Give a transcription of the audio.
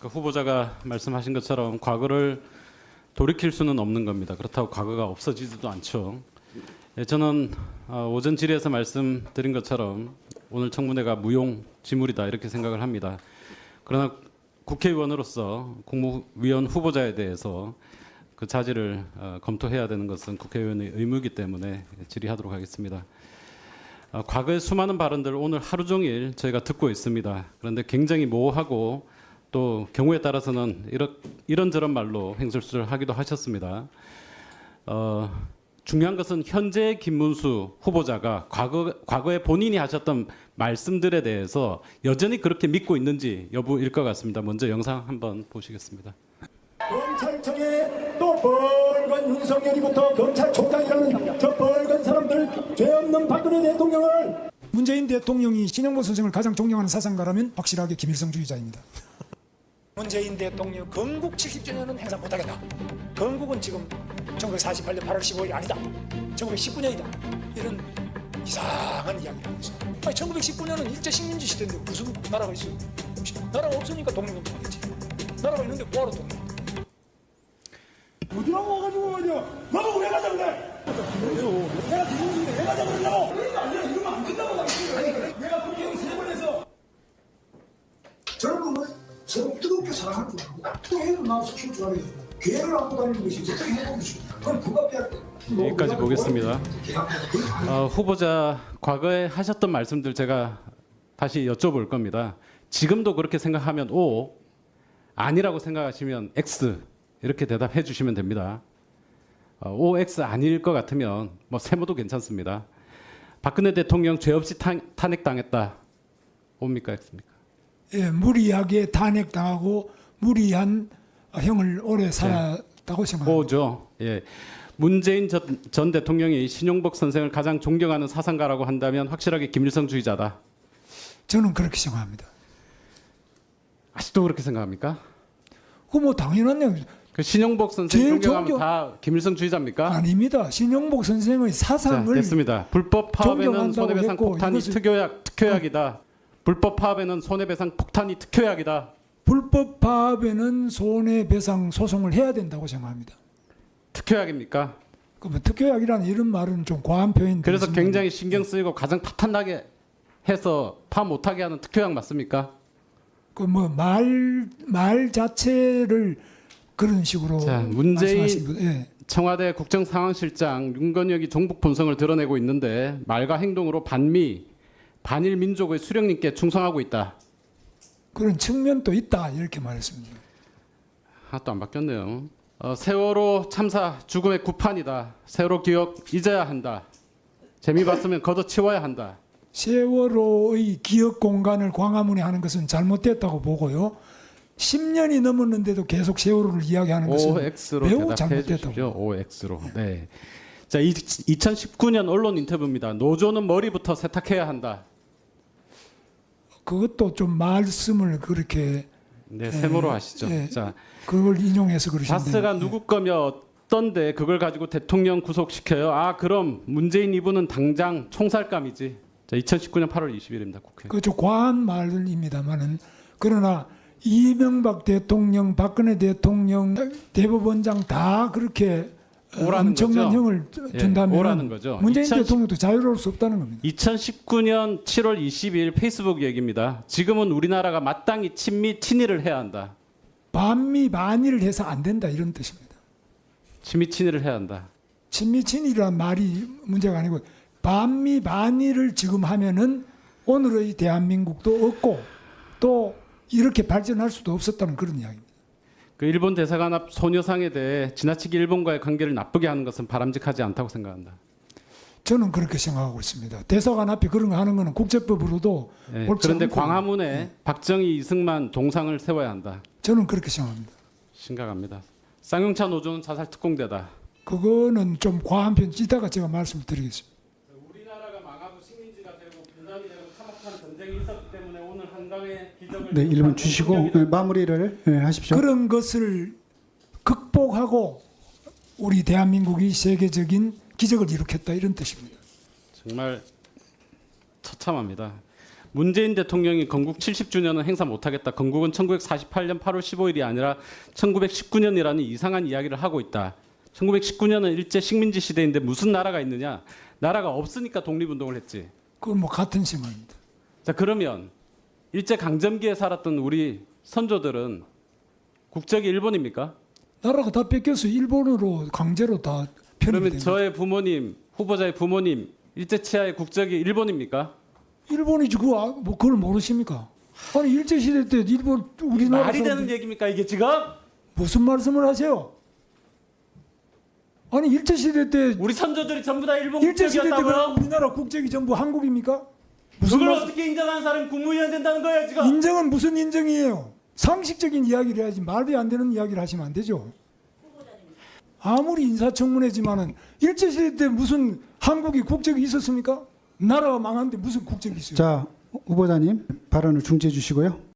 후보자가 말씀하신 것처럼 과거를 돌이킬 수는 없는 겁니다. 그렇다고 과거가 없어지지도 않죠. 저는 오전 질의에서 말씀드린 것처럼 오늘 청문회가 무용지물이다 이렇게 생각을 합니다. 그러나 국회의원으로서 국무위원 후보자에 대해서 그 자질을 검토해야 되는 것은 국회의원의 의무이기 때문에 질의하도록 하겠습니다. 과거의 수많은 발언들 오늘 하루 종일 저희가 듣고 있습니다. 그런데 굉장히 모호하고 또 경우에 따라서는 이런저런 말로 횡설수설 하기도 하셨습니다. 중요한 것은 현재 김문수 후보자가 과거에 본인이 하셨던 말씀들에 대해서 여전히 그렇게 믿고 있는지 여부일 것 같습니다. 먼저 영상 한번 보시겠습니다. 검찰청에 또 벌건 윤석열이부터 검찰총장이라는 저 벌건 사람들 죄 없는 박근혜 대통령을 문재인 대통령이 신영보 선생을 가장 존경하는 사상가라면 확실하게 김일성주의자입니다. 문재인 대통령 건국 70주년은 행사 못하겠다. 건국은 지금 1948년 8월 15일이 아니다. 1919년이다. 이런 이상한 이야기를 하고 있어요. 1919년은 일제식민지 시대인데 무슨 나라가 있어요? 나라가 없으니까 독립운동 하겠지. 나라가 있는데 뭐하러 독립? 어디라고 와가지고 말이야. 너가 왜 가자 그래? 내가 뒤집는데 왜 가자 그러냐고. 그러니까 안 돼. 이러면 안 된다고 말이야. 내가 국회의원 3번 해서 저런 건 서로 뜨겁게 사랑할 줄 알고 또 해를 나와서 키울 줄 알아요. 계획을 안고 다니는 것이 어떻게 해보고 싶다. 그건 불가피할 때. 여기까지 보겠습니다. 후보자 과거에 하셨던 말씀들 제가 다시 여쭤볼 겁니다. 지금도 그렇게 생각하면 O, 아니라고 생각하시면 X 이렇게 대답해 주시면 됩니다. O, X 아닐 것 같으면 뭐 세모도 괜찮습니다. 박근혜 대통령 죄 없이 탄핵당했다. O입니까 X입니까? 예, 무리하게 탄핵당하고 무리한 형을 오래 살았다고 생각합니다. O죠. 예. 문재인 전 대통령이 신용복 선생을 가장 존경하는 사상가라고 한다면 확실하게 김일성주의자다. 저는 그렇게 생각합니다. 아직도 그렇게 생각합니까? 뭐 당연한 얘기죠. 그 신용복 선생 제일 존경하면 다 김일성주의자입니까? 아닙니다. 신용복 선생의 자, 사상을 됐습니다. 불법 파업에는 존경한다고 손해배상 했고 폭탄이 특효약이다. 불법 파업에는 손해배상 폭탄이 특효약이다. 불법 파업에는 손해배상 소송을 해야 된다고 생각합니다. 특효약입니까? 그러면 특효약이라는 이런 말은 좀 과한 표현인데 그래서 굉장히 신경 쓰이고 가장 파탄나게 해서 파업 못하게 하는 특효약 맞습니까? 그 뭐 말 자체를 그런 식으로 자, 문재인 말씀하신 분, 예. 청와대 국정상황실장 윤건혁이 종북 본성을 드러내고 있는데 말과 행동으로 반미, 반일 민족의 수령님께 충성하고 있다. 그런 측면도 있다 이렇게 말했습니다. 하나도 안 바뀌었네요. 세월호 참사 죽음의 구판이다. 세월호 기억 잊어야 한다. 재미 봤으면 걷어치워야 한다. 세월호의 기억 공간을 광화문에 하는 것은 잘못됐다고 보고요. 10년이 넘었는데도 계속 세월호를 이야기하는 것은 OX로 매우 대답해 잘못됐다고. 주십시오. OX로. 네. 자, 2019년 언론 인터뷰입니다. 노조는 머리부터 세탁해야 한다. 그것도 좀 말씀을 그렇게 네, 세모로 하시죠. 예. 자, 그걸 인용해서 그러신데 바스가 누구 거며 어떤데 그걸 가지고 대통령 구속시켜요? 아, 그럼 문재인 이분은 당장 총살감이지. 자, 2019년 8월 20일입니다. 국회. 그좀 과한 말입니다만은 그러나 이명박 대통령, 박근혜 대통령, 대법원장 다 그렇게 오라는 엄청난 거죠? 형을 예, 준다면 오라는 거죠. 문재인 2010 대통령도 자유로울 수 없다는 겁니다. 2019년 7월 20일 페이스북 얘기입니다. 지금은 우리나라가 마땅히 친미 친일을 해야 한다. 반미 반일을 해서 안 된다 이런 뜻입니다. 친미 친일을 해야 한다. 친미 친일이란 말이 문제가 아니고 반미 반일을 지금 하면은 오늘의 대한민국도 없고 또 이렇게 발전할 수도 없었다는 그런 이야기입니다. 그 일본 대사관 앞 소녀상에 대해 지나치게 일본과의 관계를 나쁘게 하는 것은 바람직하지 않다고 생각한다. 저는 그렇게 생각하고 있습니다. 대사관 앞에 그런 거 하는 거는 국제법으로도 네, 옳지 그런데 않거든요. 광화문에 박정희, 이승만 동상을 세워야 한다. 저는 그렇게 생각합니다. 심각합니다. 쌍용차 노조는 자살 특공대다. 그거는 좀 과한 편 이따가 제가 말씀을 드리겠습니다. 우리나라가 망하고 식민지가 되고 분단이 되고 참혹한 전쟁이 있었기 때문에 오늘 한강의 기적을 네, 1분 주시고 마무리를 하십시오. 그런 것을 극복하고 우리 대한민국이 세계적인 기적을 일으켰다 이런 뜻입니다. 정말 처참합니다. 문재인 대통령이 건국 70주년은 행사 못하겠다. 건국은 1948년 8월 15일이 아니라 1919년이라는 이상한 이야기를 하고 있다. 1919년은 일제 식민지 시대인데 무슨 나라가 있느냐? 나라가 없으니까 독립운동을 했지. 그건 뭐 같은 심입니다. 자, 그러면 일제 강점기에 살았던 우리 선조들은 국적이 일본입니까? 나라가 다 뺏겨서 일본으로 강제로 다 편입이 그러면 된 저의 부모님, 후보자의 부모님 일제 치하의 국적이 일본입니까? 일본이지 뭐 그걸 모르십니까? 아니 일제 시대 때 일본 우리나라 말이 되는 사람들 얘기입니까 이게 지금? 무슨 말씀을 하세요? 아니 일제 시대 때 우리 선조들이 전부 다 일본 일제 시대 때 그럼 국적이었다고요? 우리나라 국적이 전부 한국입니까? 무슨 그걸 말, 어떻게 인정하는 사람이 국무위원 된다는 거예요 지금? 인정은 무슨 인정이에요? 상식적인 이야기를 해야지 말이 안 되는 이야기를 하시면 안 되죠. 아무리 인사청문회지만은 일제 시대 때 무슨 한국이 국적이 있었습니까? 나라가 망한데 무슨 국적이 있어요? 자, 후보자님 발언을 중지해 주시고요.